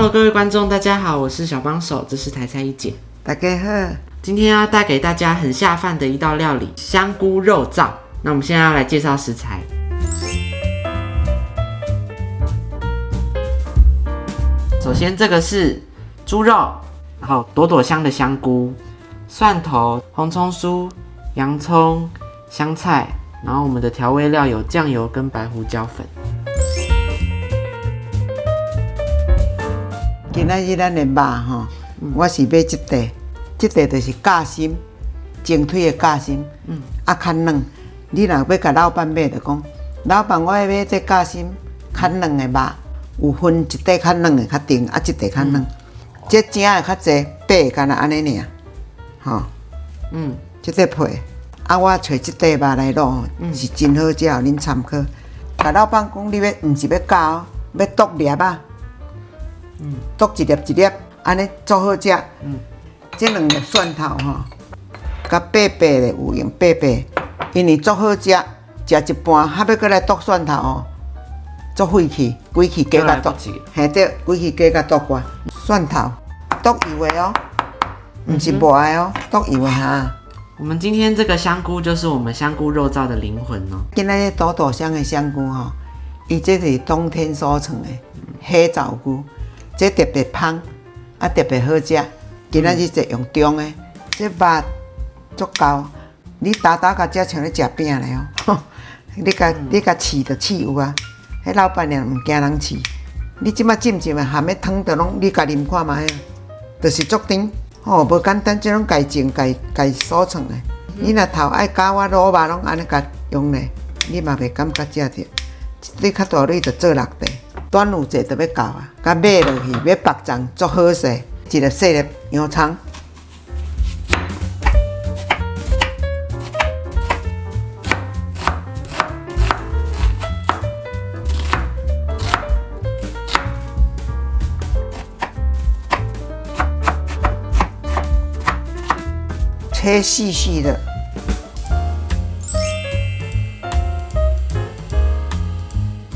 Hello， 各位觀眾，大家好，我是小幫手，這是台菜一姐。大家好，今天要帶給大家很下飯的一道料理——香菇肉燥。那我們現在要來介紹食材。首先，這個是豬肉，然後朵朵香的香菇、蒜頭、紅蔥酥、洋蔥、香菜，然後我們的調味料有醬油跟白胡椒粉。今仔日咱的肉吼，我是買這塊，這塊就是夾心，前腿的夾心，較軟。你若要甲老闆買，就講老闆，我要買這夾心較軟的肉，有分一塊較軟的較甜，一塊較軟。這正的較濟，白干那安尼爾，吼，這塊皮，我找這塊肉來滷，是真好食，恁參考。甲老闆講，你要唔是要夾哦，要剁粒啊。剁一粒一粒，安尼足好食。這兩粒蒜頭吼，甲白白的有用白白，因為足好食。食一半，還要擱來剁蒜頭哦，足費氣，規氣加甲剁。嘿對，規氣加甲剁過。蒜頭剁油的哦，唔是磨的哦，剁油的哈。我們今天這個香菇就是我們香菇肉燥的靈魂哦。今仔日朵朵香的香菇吼，伊這是冬天所產的黑棗菇。這特別香，特別好食。今仔日就用中的，這肉足夠。你打甲這像咧食餅咧哦。你甲試就試有啊。迄老闆娘唔驚人試。你即馬浸啊，含迄湯就攏你家啉看覓，就是足甜。無簡單，這種家種家所創的。你若頭愛加我滷肉攏安尼甲用咧，你嘛袂感覺食着。你較大粒就做6塊。端午節就要到啊，甲買落去要白粽足好勢，一粒細粒洋蔥，切細細的。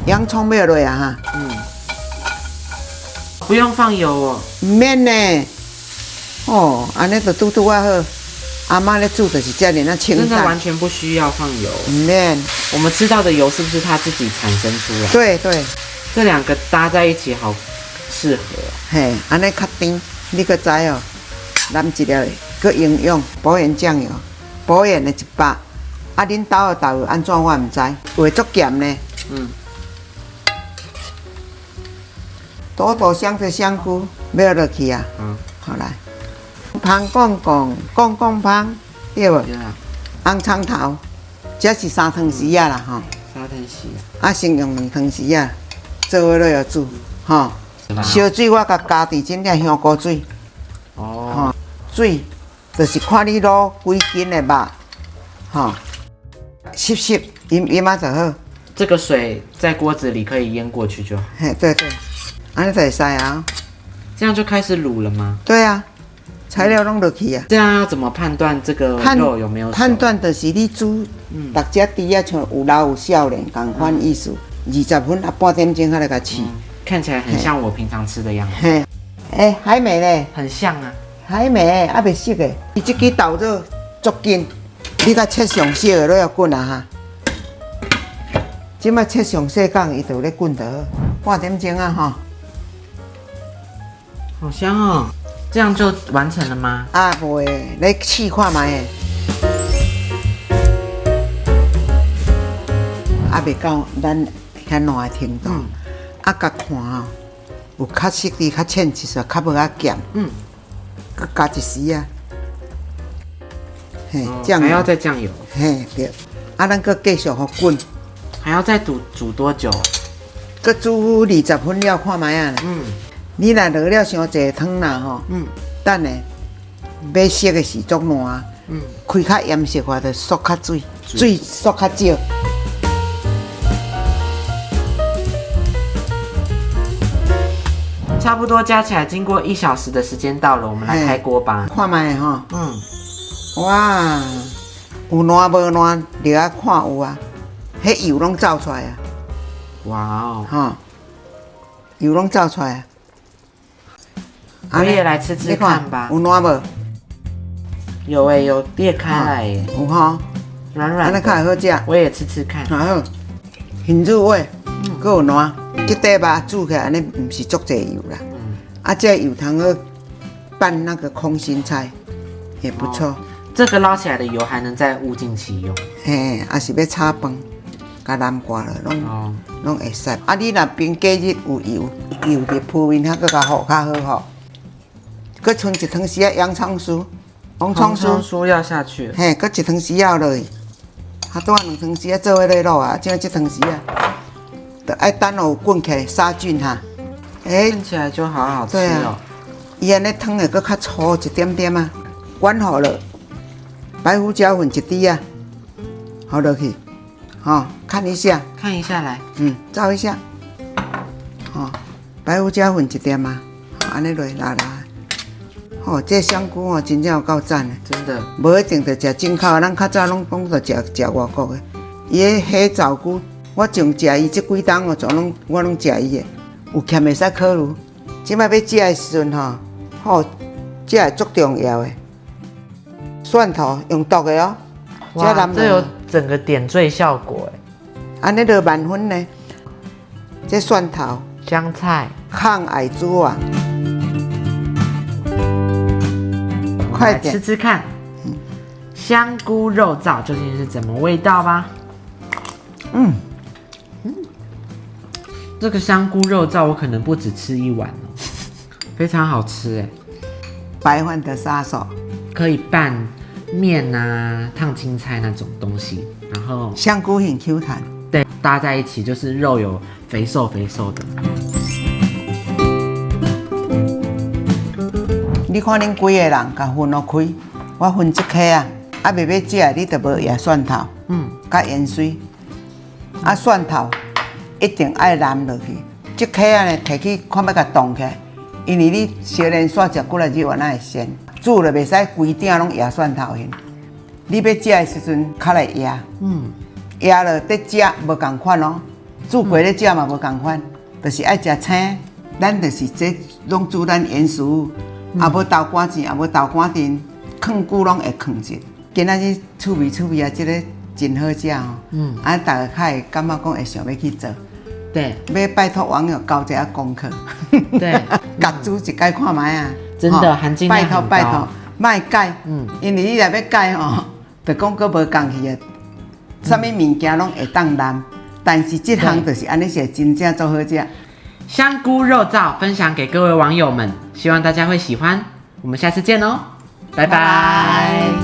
洋蔥沒有落啊哈，不用放油哦，唔免呢，哦，安尼就拄拄啊好。阿媽咧煮就是這樣，那清淡，真的完全不需要放油。唔免，我們吃到的油是不是它自己產生出來？對對，這兩個搭在一起好適合。嘿，安尼較甜，你可知哦？攬一粒，佮營養保鹽醬油，保鹽的100。啊，恁兜的豆安怎我唔知，會足鹹呢。朵朵香的香菇買落去啊，好來，香講香，對無？紅蔥頭，這是3湯匙啊啦吼。3湯匙。啊，先用2湯匙啊，做伙落來煮，吼。燒水我甲加佇這粒香菇水。哦。水就是看你滷幾斤的肉，吼，濕淹啊就好。這個水在鍋子裡可以淹過去就好。嘿，對。安尼就會使啊，這樣就開始滷了嗎？對啊，材料攏落去啊。這樣要怎麼判斷這個肉有沒有熟？判斷就是你煮，逐隻豬啊像有老有少年，同款意思。20分啊，半點鐘才來甲試。看起來很像我平常吃的樣子。嘿，還沒咧。很像啊。還沒，還未熟誒。伊這支豆肉足緊，你甲切上小的都要滾啊哈。即擺切上細鋼，伊就咧滾得半點鐘啊哈。好香哦！這樣就完成了嗎？啊，不會，你試看覓誒。啊，未到咱遐爛誒程度。啊，甲看哦，有較熟的、較淺一撮，較無啊鹹。佮加一絲啊。嘿，醬油還要再醬油。嘿，對。啊，咱佮繼續互滾。還要再煮多久？佮煮20分了，看覓啊。你若落了傷濟湯啦吼，等下要熟的時足爛，開較鹽色話就縮較水，水縮較少。差不多加起來，經過1小時的時間到了，我們來開鍋吧。看覓吼，哇，有爛無爛，你啊看有啊，迄油攏走出來啊。哇哦，哈，油攏走出來啊。我也來吃吃看吧。有軟無？有誒，有裂開來耶。有吼，軟軟的。安尼較好食。我也吃吃看。好，很入味，佮有軟。這塊肉煮起來安尼唔是足濟油啦。啊，這油通去拌那個空心菜，也不錯。這個撈起來的油還能再物盡其用。嘿，也是要炒飯，加南瓜了，攏會使。啊，你若平假日有油，油就鋪面較較好，較好。佮剩一湯匙仔洋蔥酥，洋蔥酥要下去。嘿，佮一湯匙仔落去，啊，多2湯匙仔做伙落啊，這湯匙仔，就愛等有滾起來殺菌哈。看起來就好好吃哦。伊安尼湯會佮較粗一點點啊，滾好了，白胡椒粉一滴啊，好落去，看一下，來，照一下，白胡椒粉一點啊，安尼落拉，這香菇真正有夠讚的，真的，無一定着食進口，咱較早攏講着食外國的。伊個黑棗菇，我從食伊這幾檔我攏食伊的，有欠會使考慮。即擺要食的時陣這足重要的。蒜頭用剁的哦，哇，這有整個點綴效果哎。安尼落滿分呢，這蒜頭、香菜、抗癌豬啊，快點吃吃看，香菇肉燥究竟是怎麼味道吧？這個香菇肉燥我可能不止吃一碗哦，非常好吃哎。白飯的殺手，可以拌麵啊、燙青菜那種東西，然後香菇很 Q 彈，對，搭在一起就是肉有肥瘦的。你看恁幾個人甲分落開，我分一顆啊，啊袂要食你就無野蒜頭，甲鹽水，啊蒜頭一定愛淋落去，這顆啊呢摕去看要甲凍起來，因為你小年煞食幾日肉哪會鮮。煮了袂使規鼎攏野蒜頭去，你要食的時陣較來野，野了得食無共款哦。煮過咧食嘛無共款，就是愛食青，咱就是這攏煮咱原食物，也無豆乾錢，也無豆乾丁，放久攏會囥一。今仔日趣味啊，這個真好食哦。安大家較會感覺講會想要去做。對，要拜託網友交一下功課。對，甲煮一擺看覓啊。真的含金量很高。拜託，莫改。因為你若要改吼，就講佫無共去啊。啥物物件攏會當攬，但是這項就是安尼是真正做好食。香菇肉燥分享給各位網友們，希望大家會喜歡。我們下次見哦，拜拜。